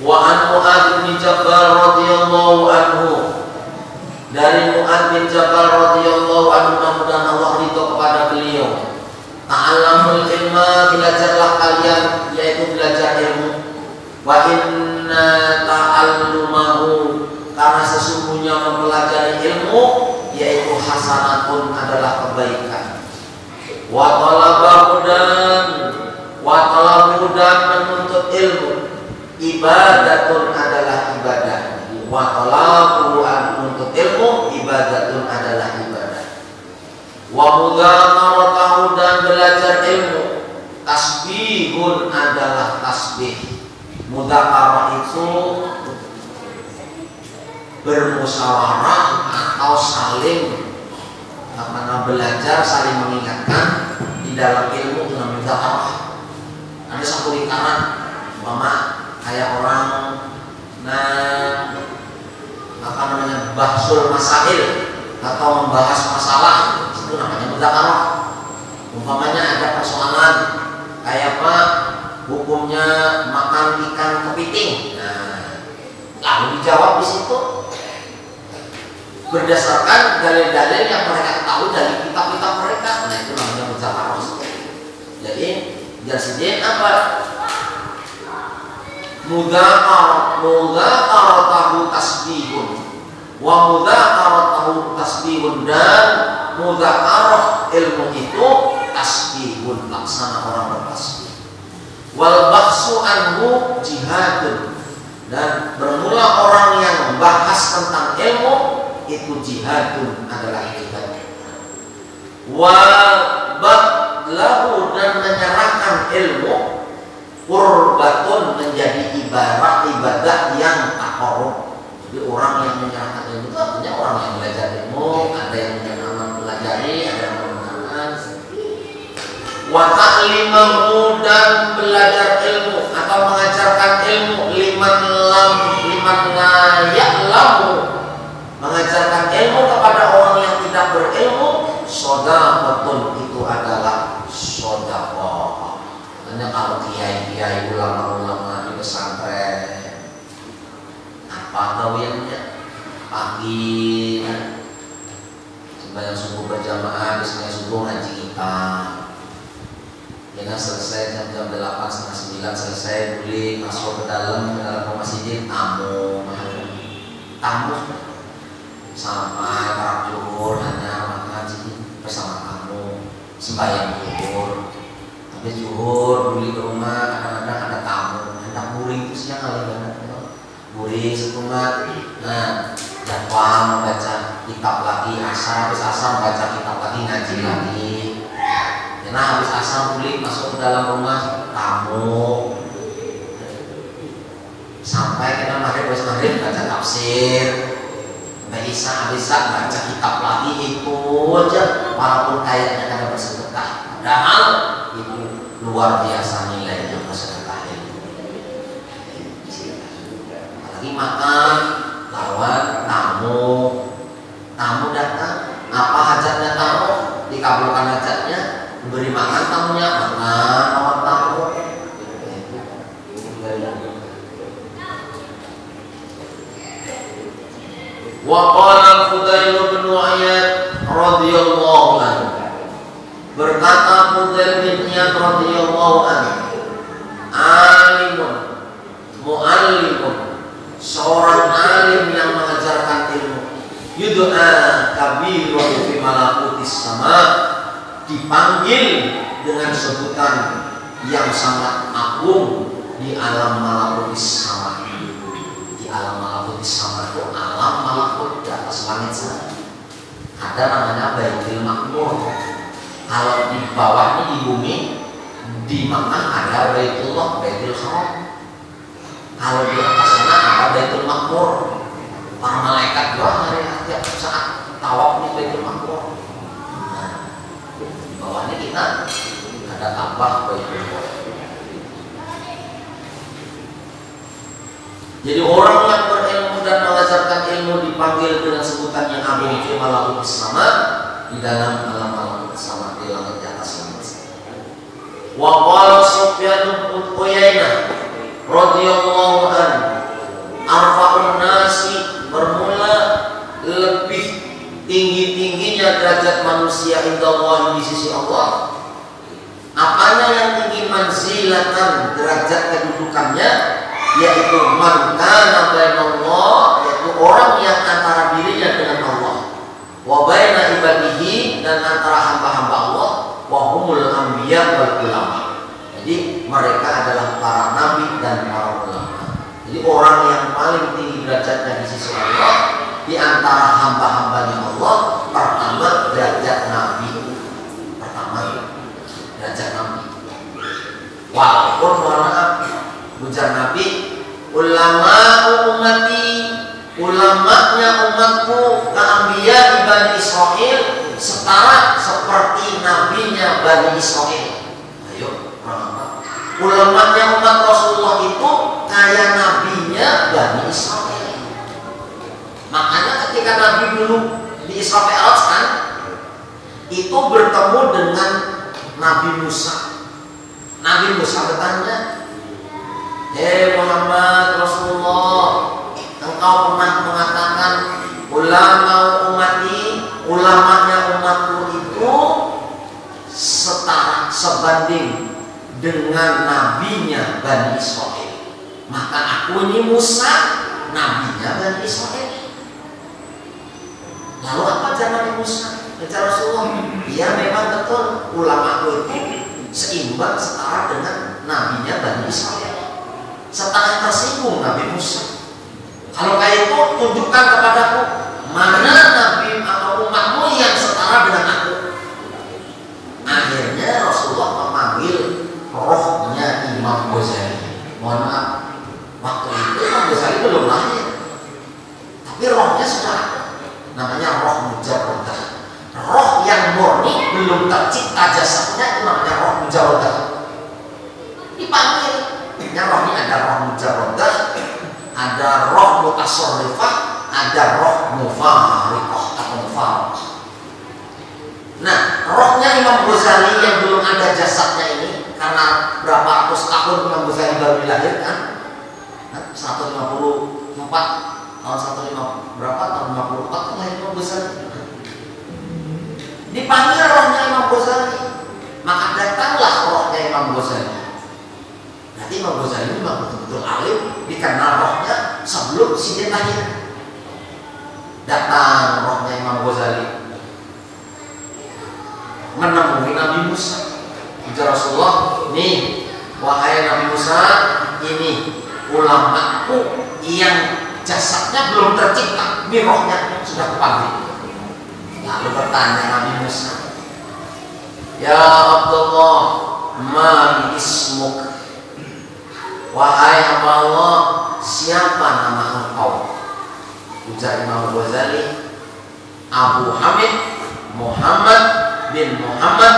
Wa an Mu'adz bin Jabal radhiyallahu anhu, dari Mu'adz bin Jabal radhiyallahu anhu, mudah-mudahan Allah ridho kepada beliau. Ta'allamul ilma, belajarlah kalian, yaitu belajar ilmu. Wa inna ta'allumahu, karena sesungguhnya mempelajari ilmu yaitu hasanatun, adalah kebaikan. Wa talabahu, dan menuntut ilmu ibadatun, adalah ibadah. Wa talabu, menuntut ilmu ibadatun, adalah ibadah. Wa mudzakaratahu, dan belajar ilmu tasbihun, adalah tasbih. Mudzakarah itu bermusyawarah atau saling belajar, saling mengingatkan. Di dalam ilmu itu namanya mudzakarah. Ada satu lingkaran, mama kayak orang bahsul masail atau membahas masalah, itu namanya mudzakarah. Umpamanya ada persoalan kayak apa, hukumnya makan ikan kepiting. Lalu dijawab di situ berdasarkan dalil-dalil yang mereka ketahui dari kitab-kitab mereka. Itu namanya mudzakarah. Jadi jadi apa? Mudzakaratahu tasbihun, wa mudzakaratahu tasbihun, dan mudzakarah ilmu itu tasbihun, laksana orang bertasbih. Wal bahsu anhu jihadun, dan bermula orang yang membahas tentang ilmu itu jihadun, adalah jihad. Wa badlahu, dan menyerahkan ilmu qurbatun, menjadi ibadah yang taqarrub. Jadi orang yang menyerahkan ilmu itu artinya orang yang belajar ilmu, ada yang mempelajari, ada yang mengamalkan. Wa ta'limahu, dan belajar ilmu atau mengajarkan ilmu liman la ya'lamu, mengajarkan ilmu kepada orang yang tidak berilmu. Shadaqatun, itu adalah sedekah. Hanya kalau kiai-kiai, ulama-ulama di pesantren, apa gawiannya? Pagi sembahyang subuh berjamaah, biasanya subuh ngaji kita. Ya kan, selesai jam 8, setengah 9 selesai, boleh masuk ke dalam masjid, tamu sampai para juhur, hanya ngaji bersama kamu, sembahyang juhur. Habis juhur, beli ke rumah, kadang-kadang ada tamu, hendak buring itu siang kali banget, buring setumat. Jadwal membaca kitab lagi, asar, habis asar baca kitab lagi, ngaji lagi. Nah, habis asar beli masuk ke dalam rumah, tamu. Sampai kita maghrib baca tafsir. Sampai isya, habis baca kitab lagi, itu aja. Walaupun kayaknya kada bersedekah, padahal itu luar biasa nilainya bersedekah itu. Apalagi makan lawan tamu datang, apa hajatnya tamu, dikabulkan hajatnya, beri makan tamunya, makan lawan tamu. Wa qala Fudail bin Iyad radhiyallahu anhu, berkata Fudail bin Iyad radhiyallahu anhu, alimun muallimun, seorang alim yang mengajarkan ilmu, yud'a kabirun fi malakutis sama, dipanggil dengan sebutan yang sangat agung di alam malakutis sama. Di alam malakutis sama itu alam malakut di atas langit sana. Ada namanya Baitul Ma'mur. Kalau di bawah ini di bumi, di mana ada Baitullah, Baitul Haram. Kalau di atas sana ada Baitul Ma'mur. Para malaikat juga hari tiap saat tawaf di Baitul Ma'mur. Di bawahnya kita ada tambah Baitullah. Jadi orang yang berilmu dan mengajarkan ilmu dipanggil dengan sebutan yang agung fi malakutis sama, di dalam alam malakutis sama, di langit di atas langit. Wa qala Sufyan bin Uyainah radhiyallahu anhu, manusia indallah di sisi Allah. Apanya yang tinggi manzilatan, derajat kedudukannya, yaitu man kana bainallah, yaitu orang yang antara dirinya dengan Allah, wa baina ibadihi, dan antara hamba-hamba Allah, wa humul anbiya wal ulama. Jadi mereka adalah para nabi dan para ulama. Jadi orang yang paling tinggi derajatnya di sisi Allah di antara hamba-hambanya Allah, pertama derajat nabi. Derajat nabi. Walaupun maaf, ujar Nabi, ulama ummati, ulamanya umatku, ka'ambiya Bani Israel, setara seperti nabinya Bani Israel. Ayo, ulamanya umat Rasulullah itu kayak nabinya Bani Israel. Makanya ketika Nabi dulu di Isra Mi'raj kan, itu bertemu dengan Nabi Musa. Nabi Musa bertanya, "Hei Muhammad Rasulullah, engkau pernah mengatakan ulama umati, ulamanya umatku itu setara sebanding dengan nabinya Bani Israel. Maka aku ini Musa, nabinya Bani Israel." Lalu apa jawaban Nabi Musa? Kata Rasulullah, "Ya memang betul, ulama itu seimbang setara dengan nabinya Bani Israel." Setengah tersinggung Nabi Musa. Kalau kayak itu tunjukkan kepadaku mana nabi atau umatmu yang setara dengan aku. Akhirnya Rasulullah memanggil rohnya Imam Ghazali. Mohon maaf, waktu itu Imam Ghazali belum lahir, tapi rohnya sudah ada. Namanya roh mujarradah. Roh yang murni, belum tercipta jasadnya, itu namanya roh mujarradah. Dipanggil. Ya, roh ini ada roh mujarradah, ada roh mutasarrifah, ada roh mufariqah atau mufaraq. Nah, rohnya Imam Ghazali yang belum ada jasadnya ini, karena berapa ratus tahun Imam Ghazali baru dilahirkan, 154 tahun, 150 berapa tahun, 54 tahun Imam Ghazali. Dipanggil rohnya Imam Ghazali, maka datanglah rohnya Imam Ghazali. Nanti Imam Ghazali memang betul-betul alim, dikenal rohnya sebelum si dia lahir. Datang rohnya Imam Ghazali menemui Nabi Musa. Ujar Rasulullah, "Nih, wahai Nabi Musa, ini ulamaku yang jasadnya belum tercipta, ini rohnya sudah kepanggil." Lalu bertanya Nabi Musa, "Ya Abdullah, ma ismuk?" Wahai hamba Allah, siapa nama engkau? Ujar Imam Ghazali, "Abu Hamid Muhammad bin Muhammad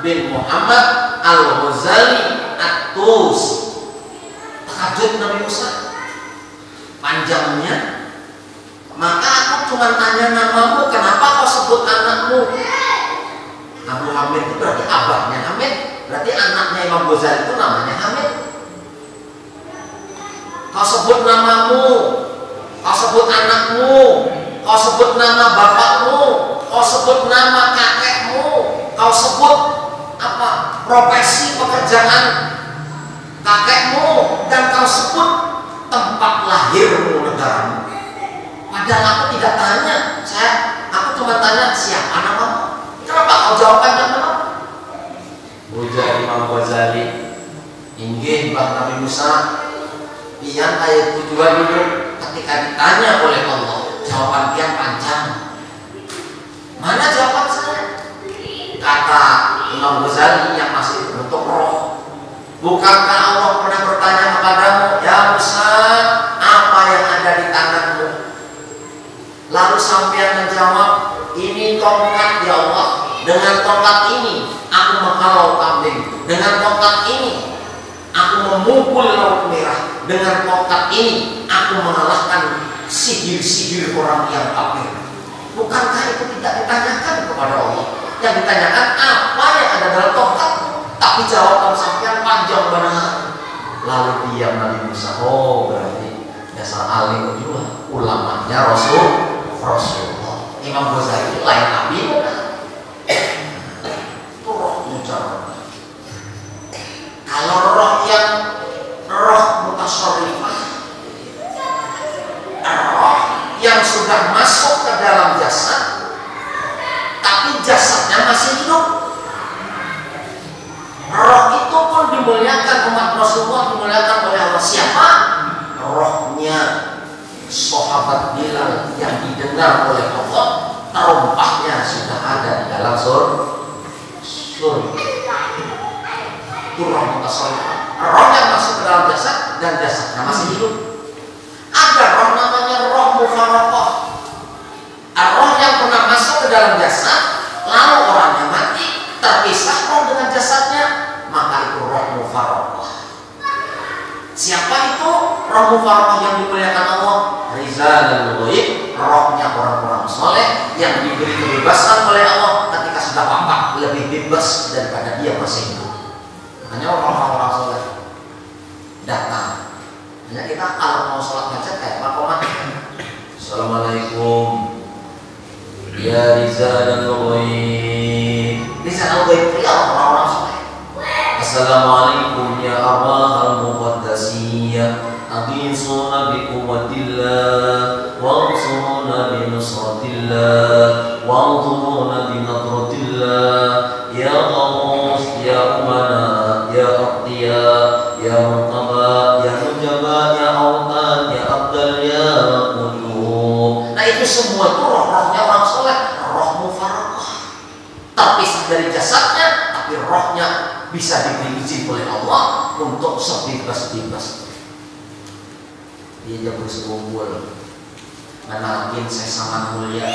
bin Muhammad Al-Ghazali At-Tusi." Takjub Nabi Musa, panjangnya. "Maka aku cuma tanya namamu, kenapa kau sebut anakmu?" Abu Hamid itu berarti abahnya Hamid, berarti anaknya Imam Ghazali itu namanya Hamid. Kau sebut namamu, kau sebut anakmu, kau sebut nama bapakmu, kau sebut nama kakekmu, kau sebut apa profesi pekerjaan kakekmu, dan kau sebut tempat lahirmu, negaramu. Padahal aku tidak tanya, aku cuma tanya siapa namamu. Kenapa kau jawabkan namamu? Ujar Imam Ghazali, "Inggih Mbah Nabi Musa, yang ayat tujuan dulu ketika ditanya oleh Allah, jawaban yang panjang. Mana jawaban saya?" Kata Imam Ghazali yang masih berbentuk roh, "Bukankah Allah pernah bertanya kepadamu, ya Musa, apa yang ada di tanganmu?" Lalu sampean menjawab, "Ini tongkat ya Allah. Dengan tongkat ini aku menghalau kambing. Dengan tongkat ini aku memukul laut merah. Dengan tongkat ini aku mengalahkan sihir-sihir orang yang kafir." Bukankah itu tidak ditanyakan kepada Allah? Yang ditanyakan apa yang ada dalam tongkat. Tapi jawaban sampean panjang banget. Lalu diam Nabi Musa. Oh, berarti dasar alim kedua, ulamanya Rasulullah. Imam Ghazali lain nabi bukan? Kalau roh yang roh mutasarrifah, roh yang sudah masuk ke dalam jasad, tapi jasadnya masih hidup. Roh itu pun dimuliakan, umat Rasulullah dimuliakan oleh Allah. Siapa? Rohnya sahabat Bilal yang didengar oleh Allah, terompahnya sudah ada di dalam surga. Itu roh mutasarrifah, roh yang masuk ke dalam jasad dan jasadnya masih hidup. Ada roh namanya roh mufaraqah, roh yang pernah masuk ke dalam jasad lalu orangnya mati, terpisah roh dengan jasadnya, maka itu roh mufaraqah. Siapa itu roh mufaraqah yang dimuliakan Allah? Rizalul ghaib, rohnya orang-orang soleh yang diberi kebebasan oleh Allah ketika sudah wafat, lebih bebas daripada dia masih hidup. Makanya orang-orang soleh datang. Hanya kita kalau mau sholat hajat kayak Pak Komat, Assalamualaikum ya Rizalul ghaib. Rizalul ghaib itu orang-orang soleh. Assalamualaikum ya arwahal muqaddasiyah, aqinsuna bi quwwatillah wansuruna bi nusratillah wanzuruna bi nadratillah ya Ghaus ya Umana ya Aqtiya ya Murtaba ya Mujaba ya Autan ya Abdal ya Qutub. Nah itu semua itu roh-rohnya orang soleh, roh mufaraqah, terpisah dari jasadnya, tapi rohnya bisa diberi izin oleh Allah untuk sebebas-bebas. Dia jago sekumpul menalkin Sesaman Mulia.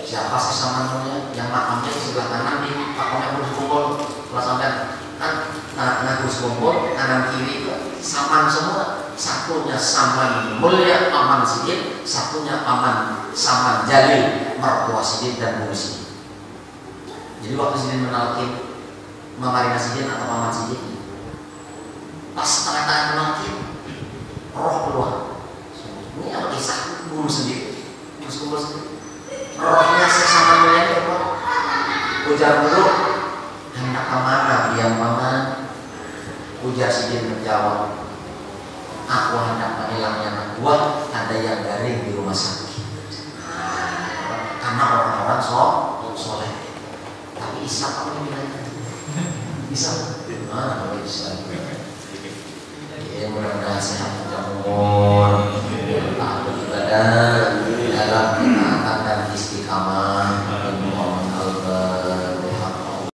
Siapa Sesaman Mulia? Yang makamnya di sebelah kanan di makamnya Gus Kumpul. Kalau sampai kan Gus Kumpul kanan kiri itu saman semua. Satunya Saman Mulia Paman Sidin, satunya Paman Saman Jalil mertua Sidin dan Bung Sidin. Jadi waktu Sidin menalkin Mamarina Sidin atau Paman Sidin, pas tengah-tengah menalkin, roh keluar. Ini apa kisah guru sendiri, Gus Kumpul sendiri. Rohnya Sesaman Mulia ini keluar. Ujar dulu, hendak kemana dia Paman? Ujar Sidin menjawab, aku hendak menghilangnya anak buah, ada yang garing di rumah sakit. Karena orang-orang soleh. Tapi Isa apa yang bisa? Mana kalau bisa? Ya mudah-mudahan sehat dan umur, taat beribadah dalam